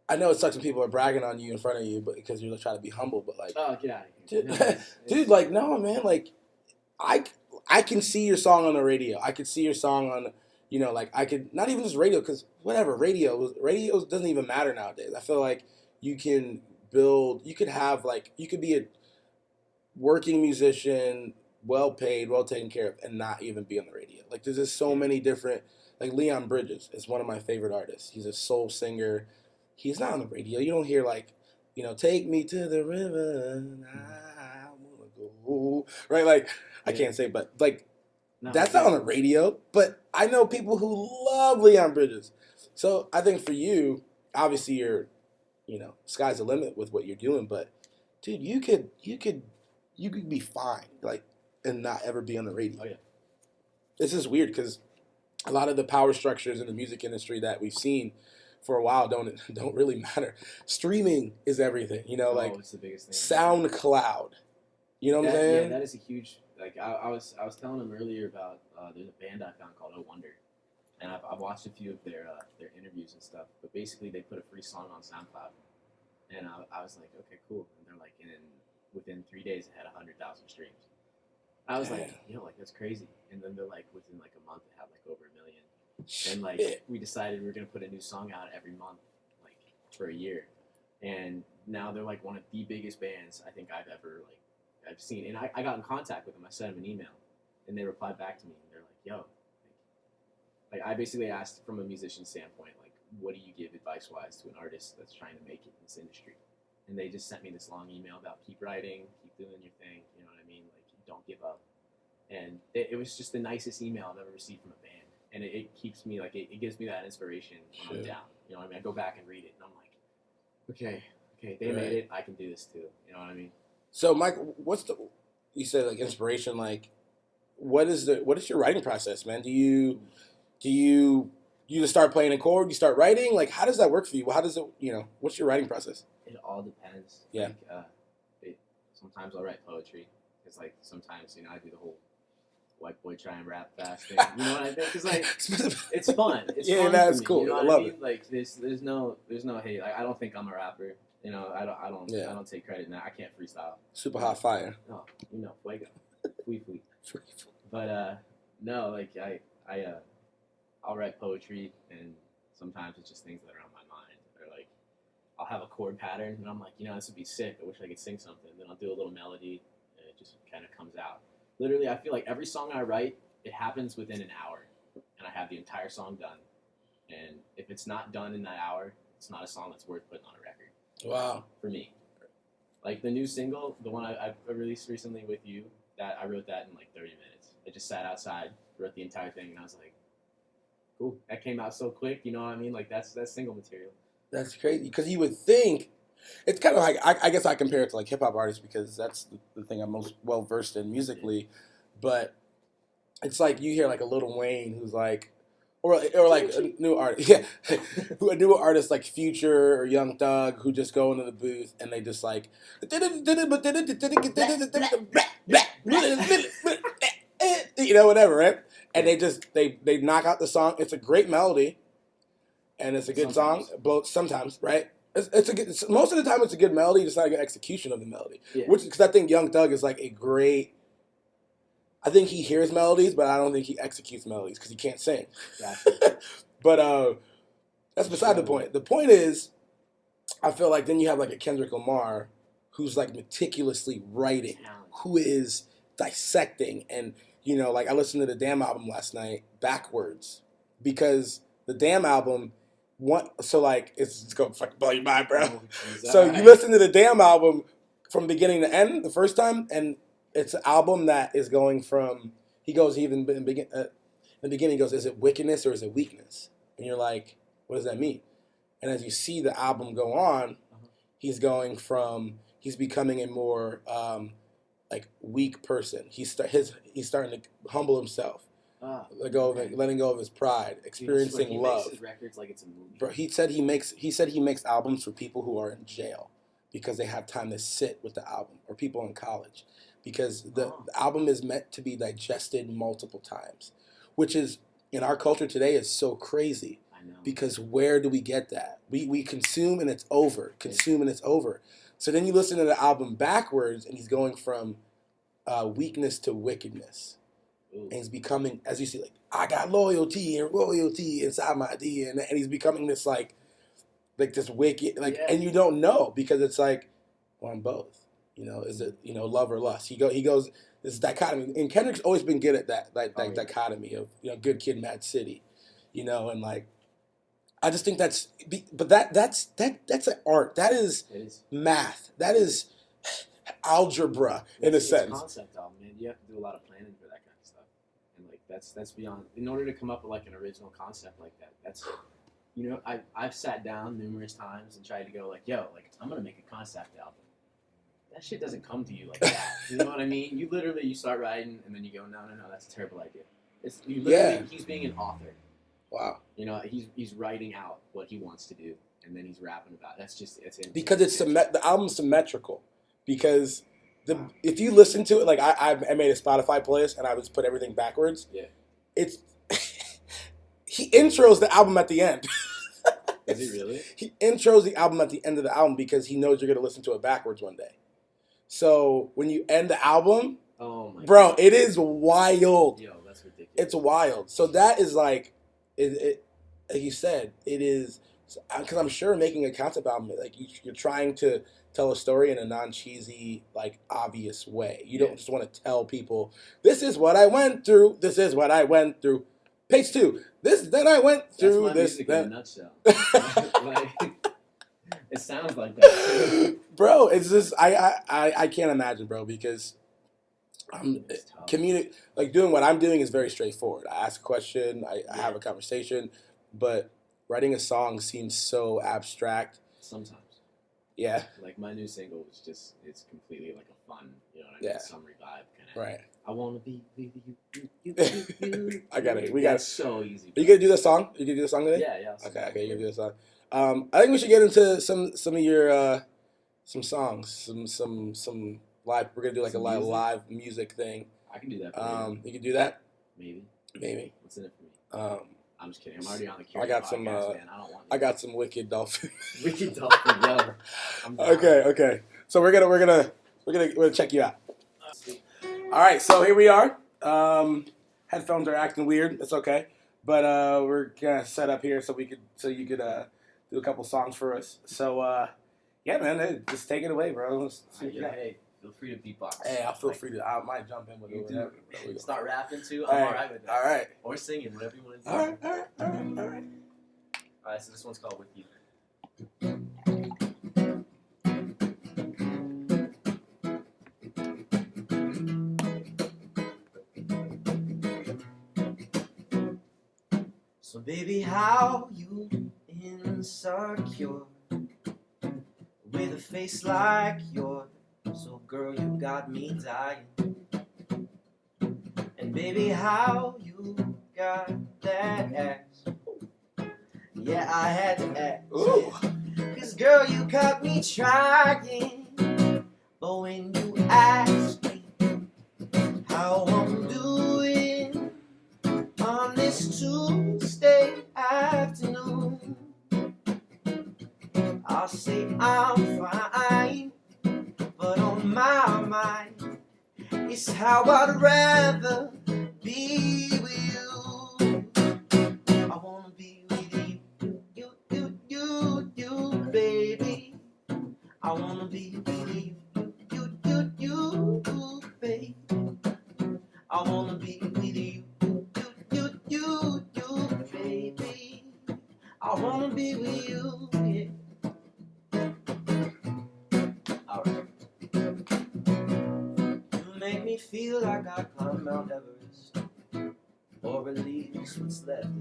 I know it sucks when people are bragging on you in front of you, but because you're trying to be humble, but like, Oh, get out of here. dude, No, it's- dude, like, no, man, like, I can see your song on the radio. I could see your song on, you know, like I could not even just radio because whatever radio doesn't even matter nowadays. I feel like you can build. You could have like you could be a working musician, well paid, well taken care of, and not even be on the radio. Like there's just so many different. Like Leon Bridges is one of my favorite artists. He's a soul singer. He's not on the radio. You don't hear like, you know, take me to the river. I wanna go. Right? Like I can't say, but like no, that's not on the radio. But I know people who love Leon Bridges. So I think for you, obviously you're, sky's the limit with what you're doing. But dude, you could be fine, like, and not ever be on the radio. Oh yeah. This is weird because a lot of the power structures in the music industry that we've seen for a while don't really matter. Streaming is everything, like it's the biggest thing. SoundCloud. You know what I'm Yeah, saying? that is a huge. Like I was telling him earlier about there's a band I found called Oh Wonder, and I've watched a few of their interviews and stuff. But basically, they put a free song on SoundCloud, and I was like, okay, cool. And they're like, within 3 days, it had 100,000 streams. I was like, like that's crazy. And then they're like, within like a month, it had like over 1 million. And like we decided we were gonna put a new song out every month, like for a year. And now they're like one of the biggest bands I think I've seen. And I got in contact with them. I sent them an email, and they replied back to me. And they're like, yo, like I basically asked from a musician standpoint, like, what do you give advice-wise to an artist that's trying to make it in this industry? And they just sent me this long email about keep writing, keep doing your thing, you know what I mean? Like, don't give up. And it was just the nicest email I've ever received from a band. And it keeps me, like, it gives me that inspiration when I'm down. You know what I mean? I go back and read it, and I'm like, okay, they made it. I can do this too. You know what I mean? So, Mike, you said, like, inspiration, like, what is your writing process, man? Do you just start playing a chord, you start writing? Like, how does that work for you? How does it, what's your writing process? It all depends. Yeah. Like, sometimes I'll write poetry. It's like sometimes, I do the whole white boy try and rap fast thing. You know what I mean? Because like it's fun. It's fun that's me, cool. You know I what love mean? it. Like there's no hate. Like, I don't think I'm a rapper. I don't take credit in that. I can't freestyle. Super hot fire. No, fuego, fui. But no, like I'll write poetry, and sometimes it's just things that are on my mind. Or like I'll have a chord pattern, and I'm like, this would be sick. I wish I could sing something. Then I'll do a little melody, and it just kind of comes out. Literally, I feel like every song I write, it happens within an hour, and I have the entire song done. And if it's not done in that hour, it's not a song that's worth putting on a record. Wow. For me. Like the new single, the one I released recently with you, that I wrote that in like 30 minutes. I just sat outside, wrote the entire thing, and I was like, cool, that came out so quick, you know what I mean? Like that's single material. That's crazy, because you would think, it's kind of like, I guess I compare it to like hip hop artists because that's the thing I'm most well versed in musically, but it's like you hear like a Lil Wayne who's like, or like a new artist, a new artist like Future or Young Thug who just go into the booth and they just like, whatever, right? And they knock out the song. It's a great melody, and it's a good song. Both sometimes, right? Most of the time it's a good melody. It's not a good execution of the melody. Yeah. Because I think Young Thug is like a great. I think he hears melodies, but I don't think he executes melodies because he can't sing. Gotcha. But that's beside the point. The point is, I feel like then you have like a Kendrick Lamar who's like meticulously writing, who is dissecting. And, like I listened to the Damn album last night backwards because the Damn album, it's going to fucking blow your mind, bro. So you listen to the Damn album from beginning to end the first time, and it's an album that is going from, he goes even in the beginning, he goes, is it wickedness or is it weakness? And you're like, what does that mean? And as you see the album go on, he's becoming a more weak person. He's starting to humble himself, letting go of his pride, experiencing love. He makes his records like it's a movie. Bro, he said he makes albums for people who are in jail because they have time to sit with the album, or people in college. Because the album is meant to be digested multiple times, which is, in our culture today, is so crazy. I know. Because where do we get that? We consume and it's over. Consume and it's over. So then you listen to the album backwards, and he's going from weakness to wickedness. Ooh. And he's becoming, as you see, like, I got loyalty and royalty inside my DNA. And he's becoming this, like this wicked, and you don't know, because it's like, well, I'm both. Is it, love or lust? He goes, this dichotomy. And Kendrick's always been good at that dichotomy of, good kid, mad city, and like, I just think that's an art. That is math. That is algebra in a sense. It's a concept album, man. You have to do a lot of planning for that kind of stuff. And like, that's beyond, in order to come up with like an original concept like that, you know, I've sat down numerous times and tried to go like, yo, like I'm gonna make a concept album. That shit doesn't come to you like that. You know what I mean? You literally you start writing and then you go, no, that's a terrible idea. It's you literally he's being an author. Wow. You know, he's writing out what he wants to do and then he's rapping about it. That's just it's because the album's symmetrical. Because if you listen to it, like I made a Spotify playlist and I would put everything backwards. Yeah. It's he intros the album at the end. Is he really? He intros the album at the end of the album because he knows you're gonna listen to it backwards one day. So when you end the album, oh my bro, God. it is wild. Yo, that's ridiculous. It's wild. So that is like, it like you said, it is because I'm sure making a concept album, like you're trying to tell a story in a non-cheesy, like obvious way. You don't just want to tell people, this is what I went through. This is what I went through. Page 2. Then I went through That's my this. Music in a nutshell. Like, it sounds like that. Bro, it's just I can't imagine, bro, because like doing what I'm doing is very straightforward. I ask a question, I have a conversation, but writing a song seems so abstract. Sometimes. Yeah. Like my new single is just it's completely like a fun, you know what I mean, summery vibe kind of. Right. I wanna be you. I got it. We got it. So easy. Are you gonna do the song? You gonna do the song today? Yeah. Okay, you're gonna do the song. I think we should get into some of your some songs, some live. We're gonna do like a live music thing. I can do that. For you can do that. Maybe. What's in it for me? I'm just kidding. I'm already on the Cure. I got some Wicked Dolphin. Wicked Dolphin, yo. Okay. So we're gonna check you out. All right, so here we are. Headphones are acting weird. It's okay, but we're gonna set up here so you could do a couple songs for us. So yeah, man, just take it away, bro. Let's see what you got. Hey, feel free to beatbox. Hey, I'll feel free to. I might jump in with whatever. Start rapping too. I'm all right with that. All right. Or singing, whatever you want to do. All right. All right, so this one's called With You. So baby, how you insecure with a face like yours? So girl, you got me dying. And baby, how you got that ass? Yeah, I had to ask. Ooh. Cause girl, you got me trying. But when you ask me how I'm doing on this Tuesday afternoon, I'll say I'm fine. But on my mind, it's how I'd rather be with you. I wanna be with you, baby. I wanna be with you, baby. I wanna be with you, baby. I wanna be with you, yeah. Make me feel like I climbed Mount Everest, or at least what's left of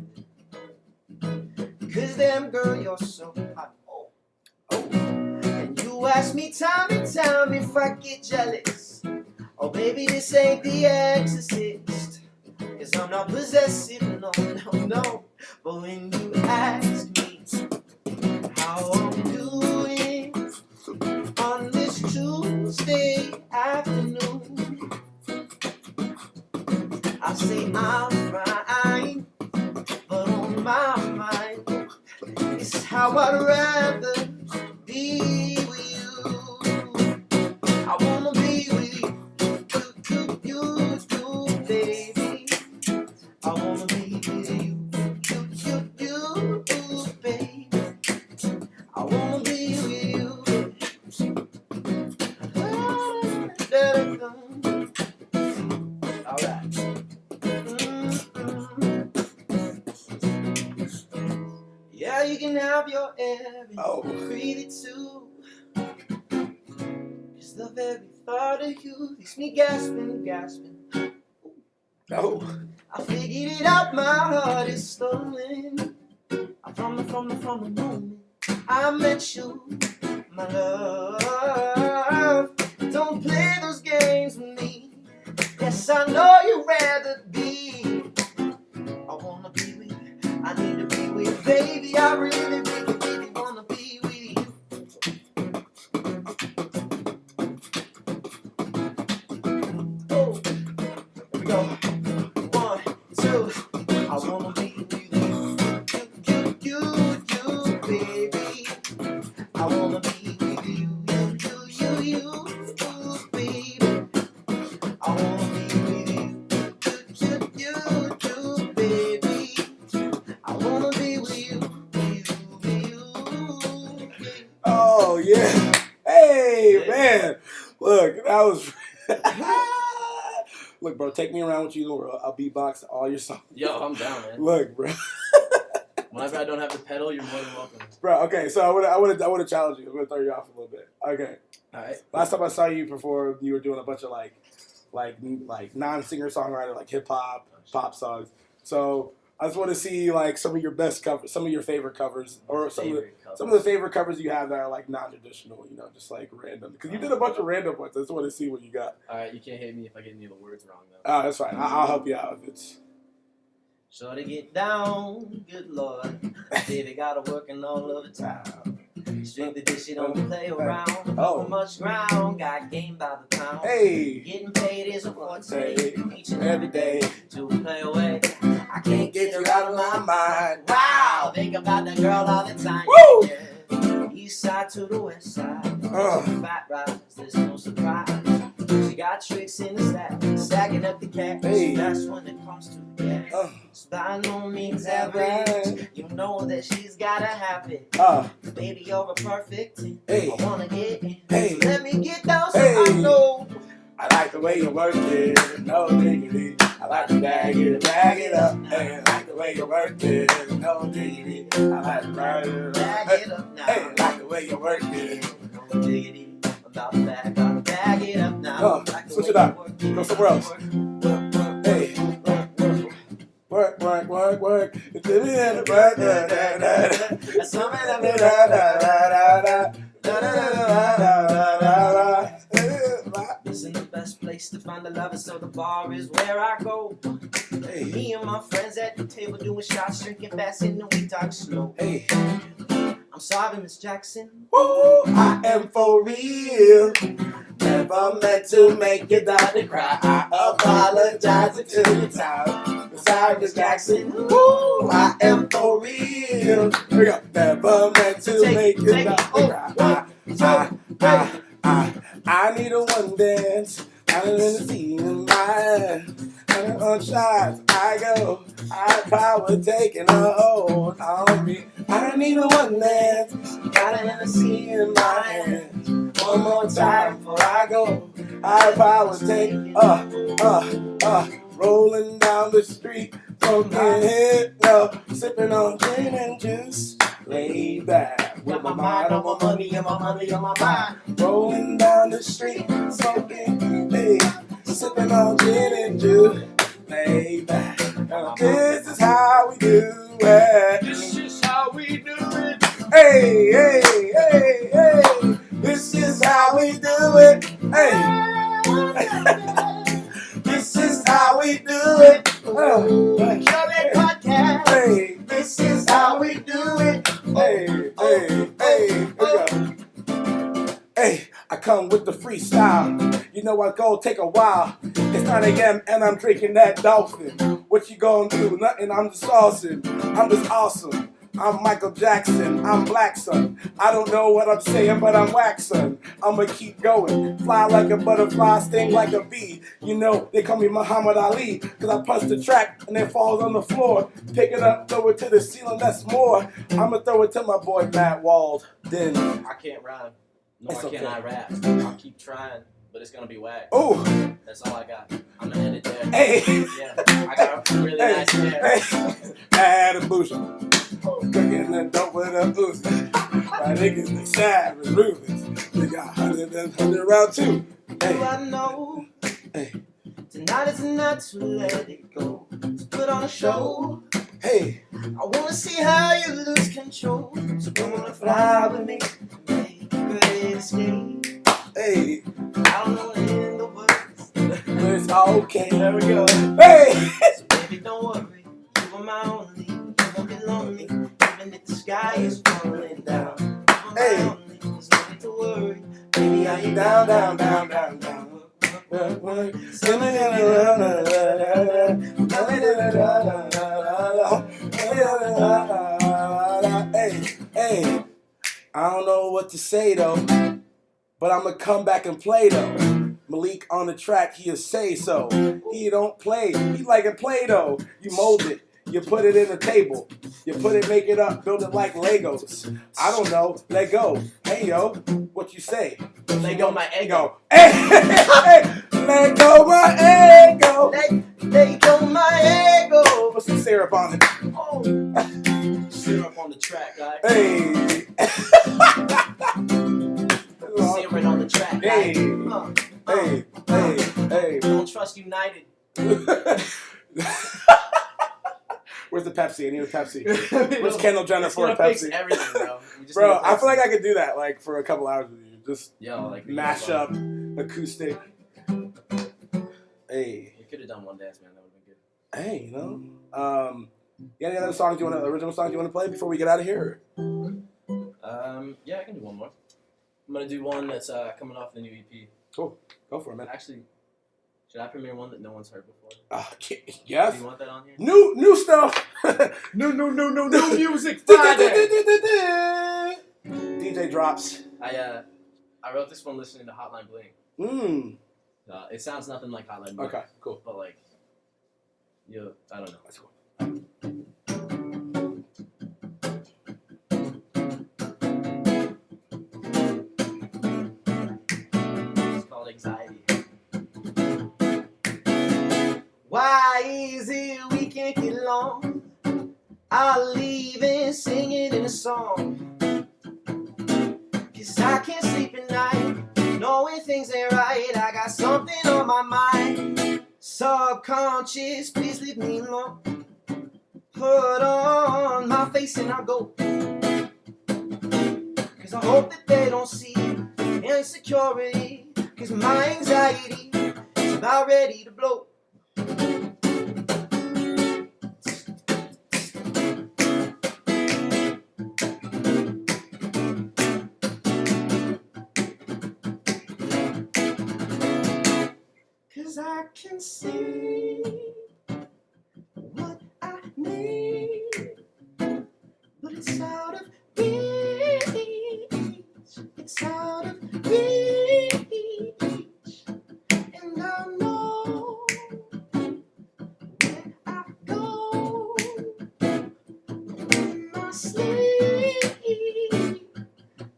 it. Cause damn girl, you're so hot. Oh. And you ask me time and time if I get jealous. Oh baby, this ain't The Exorcist. Cause I'm not possessive, no. But when you ask me how I'm doing on this Tuesday afternoon, I say I'm fine, but on my mind, it's how I'd rather be with you. I wanna be with you, baby. I wanna be with you, baby. I wanna be with you. Alright. Yeah, you can have your air and breathe it too. Cause the very thought of you leaves me gasping. Oh. I figured it out, my heart is stolen. I From the moment I met you, my love. Don't play those games with me. Yes, I know you'd rather be. I wanna be with you. I need to be with you, baby. I really, really, really wanna be with you. Oh, here we go. 1, 2. I wanna be with you, baby. I wanna be with you, baby. I wanna be with you, baby. I wanna be with you, Oh yeah. Hey man. Look, that was Look, bro, take me around with you, bro. I'll beatbox all your songs. Yo, I'm down, man. Look, bro. Whenever I don't have the pedal, you're more than welcome. Bro, okay, so I would have challenged you. I'm gonna throw you off a little bit. Okay. All right. Last time I saw you perform, you were doing a bunch of like non-singer songwriter, like hip hop, pop songs. So I just want to see like some of your best covers, some of your favorite covers, or some of the favorite covers you have that are like non-traditional. You know, just like random. Because you did a bunch of random ones. I just want to see what you got. All right, you can't hate me if I get any of the words wrong though. Oh, that's fine. I'll help you out if it's. Shorty get down, good lord. Baby gotta working all of the time. Strictly this, she don't play around. Oh. Much ground, got game by the pound. Hey. Getting paid is a forte. Each and Every day. to play away. I can't Get you out of my mind. Wow, think about that girl all the time. Woo! Yeah. East side to the west side. Fat rise, there's no surprise. She got tricks in the stack, stacking up the cash. Hey. That's when it comes to the cash. It's by no means average. You know that she's gotta have it. Baby, you're a perfect 10. Hey. I wanna get in. Hey. So let me get down so Hey. I know. I like the way you work it, no diggity. I like to bag it up. Hey, I like the way you work it, no diggity. I like to bag it up now. Hey, I like the way you work it. No diggity. About to bag it up now. Switch it up. Go somewhere else. Hey. Work. It's in the end of work. That's something that This is the best place to find a lover, so the bar is where I go. Hey. Me and my friends at the table doing shots, drinking fast, and then we talk slow. Hey. I'm sorry, Miss Jackson. Woo, I am for real. Never meant to make your daughter cry. I apologize until your time. Sorry, Miss Jackson. Woo, I am for real. Here we go. Never meant to make your daughter cry. I need a one dance. I'm in the scene of mine. And on shots I go. I power taking a hold on me. I need a one dance. Got it in the scene in my hands. One more time before I go. I power taking rolling down the street. Smoking hit, no, sipping on gin and juice. Laid back with my mind on my money and my money on my mind. Rolling down the street, smoking, hey, sipping on gin and juice. Laid back. This is how we do it. This is how we do it. Hey. This is how we do it. Hey. This is how we do it. Hey, this is how we do it. Hey. Hey, I come with the freestyle. You know I go take a while. It's 9 a.m. and I'm drinking that dolphin. What you gonna do? Nothing, I'm just awesome. I'm just awesome. I'm Michael Jackson, I'm Black Son. I don't know what I'm saying, but I'm Wax Son. I'ma keep going. Fly like a butterfly, sting like a bee. You know, they call me Muhammad Ali, cause I punch the track and it falls on the floor. Pick it up, throw it to the ceiling, that's more. I'ma throw it to my boy Matt Walden. I can't rhyme. No, It's I cannot okay. rap. I'll keep trying, but it's gonna be whack. Oh, That's all I got. I'm gonna end it there. hey. Yeah, I got a really nice hair. Hey, Adam Bush. Cooking the dope with a ooze. My niggas, they sad with Rubens. They got 100 round two. Hey. I know Hey. tonight is the night to let it go. So put on a show. Hey, I wanna see how you lose control. So come on and fly with me. Make a great escape. hey, I don't know in the words. but it's all okay. There we go. Hey, So baby, don't worry. You are my only. You won't be lonely. Even if the sky is falling down. You are my Hey. only. There's no need to worry. Baby, are you down, down, down, down, down, down, down. Hey, hey, I don't know what to say though, but I'm gonna come back and play though. Malike on the track, he'll say so. He don't play, he like a Play-Doh. You mold it, you put it in a table, you put it, make it up, build it like Legos. I don't know, let go. Hey yo, what you say? Let go my ego. Hey, hey, let go my ego. Let go my ego. Put some syrup on it. Oh. Syrup on the track, guys. Hey. Syrup on the track, Hey. guys. Hey, hey, hey. Don't trust United. Where's the Pepsi? I need a Pepsi. Where's Kendall Jenner for a Fix Pepsi? everything, bro. We just Bro, need a I feel like Pepsi. I could do that like for a couple hours with you. Just like mash up acoustic. Hey. You could have done one dance, man. That would have been good. Hey, you know. You got any other songs original songs you want to play before we get out of here? Yeah, I can do one more. I'm gonna do one that's coming off the new EP. Cool. Go for it, man. Actually, should I premiere one that no one's heard before? Yes. Do you want that on here? New stuff. New music Friday. DJ drops. I wrote this one listening to Hotline Bling. It sounds nothing like Hotline Bling. Okay, cool. But like, I don't know. That's cool. It's called Anxiety. Why is it we can't get along? I'll leave and sing it in a song. 'Cause I can't sleep at night, knowing things ain't right. I got something on my mind. Subconscious, please leave me alone. Put on my face and I'll go. 'Cause I hope that they don't see insecurity. 'Cause my anxiety is about ready to blow. I can see what I need, but it's out of reach. It's out of reach, and I know where I go in my sleep,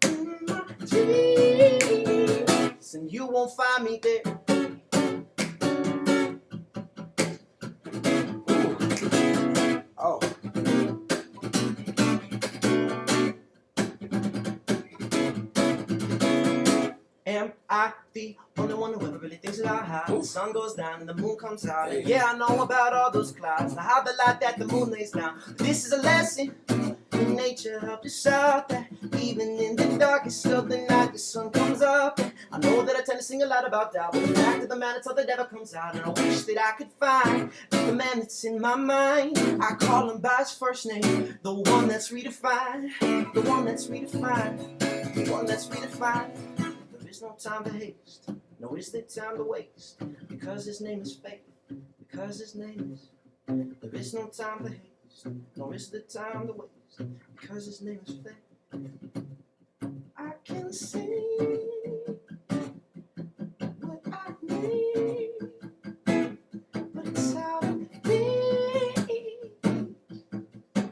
in my dreams, and you won't find me there. Am I the only one who ever really thinks that I have? The sun goes down and the moon comes out. And yeah, I know about all those clouds. I have the light that the moon lays down. This is a lesson in nature helped us out, that even in the darkest of the night the sun comes up. I know that I tend to sing a lot about doubt, but the fact of the matter until the devil comes out. And I wish that I could find the man that's in my mind. I call him by his first name, the one that's redefined, the one that's redefined, the one that's redefined. There's no time to haste, no is there time to waste, because his name is faith, because his name is, there is no time to haste, nor is there time to waste, because his name is faith. I can see what I need, but it's out of reach,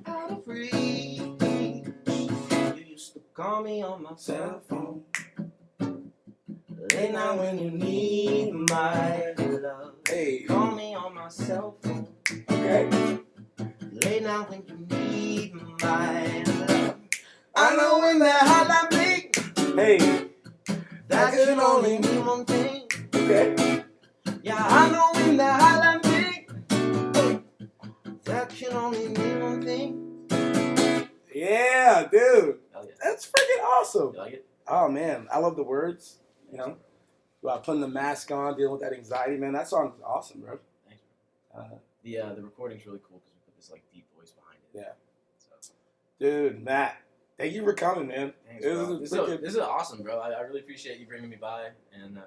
out of reach. You used to call me on my cell phone late night when you need my love. Hey. Call me on my cell phone. Okay. Late night when you need my love. I know when that hotline bling, Hey. that can only mean one thing. Okay. Yeah, I know when that hotline bling, I can only name one thing. Yeah, dude. Hell yeah. That's freaking awesome. You like it? Oh, man. I love the words, you know. About putting the mask on, dealing with that anxiety, man. That song is awesome, bro. Thanks, bro. The recording's really cool because we put this like deep voice behind it. Yeah. So. Dude, Matt, thank you for coming, man. Thanks, bro. This is awesome, bro. I really appreciate you bringing me by and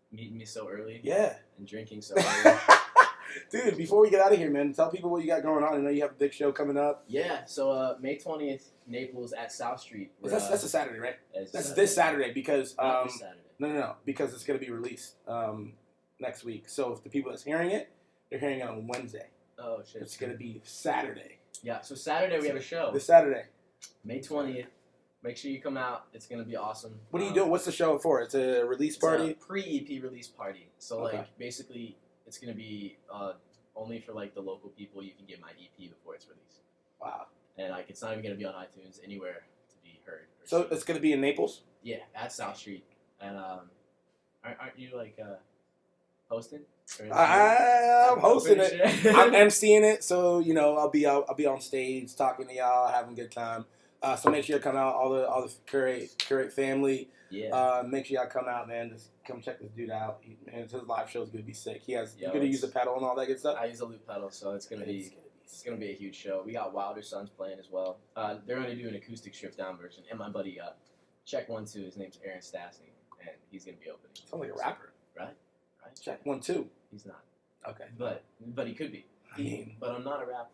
meeting me so early. Yeah. And drinking so early. Dude, before we get out of here, man, tell people what you got going on. I know you have a big show coming up. Yeah, so May 20th, Naples at South Street. That's a Saturday, right? That's Saturday. this Saturday because Not this Saturday. No, because it's going to be released next week. So if the people that's hearing it, they're hearing it on Wednesday. Oh shit. It's going to be Saturday. Yeah, so Saturday we have a show. This Saturday. May 20th. Make sure you come out. It's going to be awesome. What are you doing? What's the show for? It's a release party? It's a pre-EP release party. So Okay. like basically it's going to be only for like the local people. You can get my EP before it's released. Wow. And like it's not even going to be on iTunes anywhere to be heard. Or So seen. it's going to be in Naples? Yeah, at South Street. And aren't you like hosting? I'm hosting it. Sure. I'm emceeing it, so you know I'll be on stage talking to y'all, having a good time. So make sure you come out, all the curate family. Yeah. Make sure y'all come out, man. Just come check this dude out. His live show is gonna be sick. You're Yo, gonna use a pedal and all that good stuff. I use a loop pedal, so it's gonna be a huge show. We got Wilder Sons playing as well. They're gonna do an acoustic stripped down version, and my buddy Check 1 2. His name's Aaron Stastny, and he's gonna be opening. Sounds like a rapper. Right. Check 1 2. He's not. Okay. But he could be. I mean, But I'm not a rapper.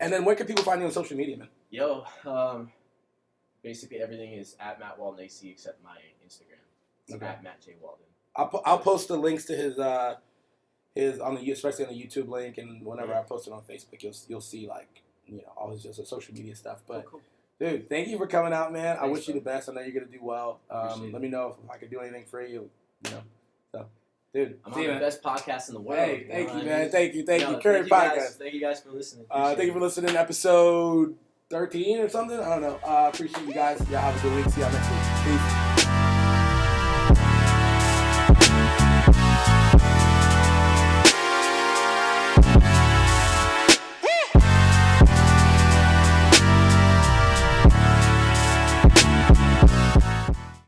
and then where can people find you on social media, man? Yo, basically everything is at Matt Walden AC except my Instagram. It's Okay. at Matt J Walden. I'll post the links to his on the especially on the YouTube link, and whenever I post it on Facebook, you'll see like all his just social media stuff. But cool. dude, thank you for coming out, man. I Thanks, wish you the best. I know you're gonna do well. Appreciate Let me know if I could do anything for you. So, dude, I'm see on you, the man. best podcast in the world. Hey, thank know you, what I man. mean? Thank you. Yo, Current podcast. Thank you guys for listening. Thank you for listening to episode 13 or something. I don't know. Appreciate you guys. Y'all have a good week. See y'all next week. Peace.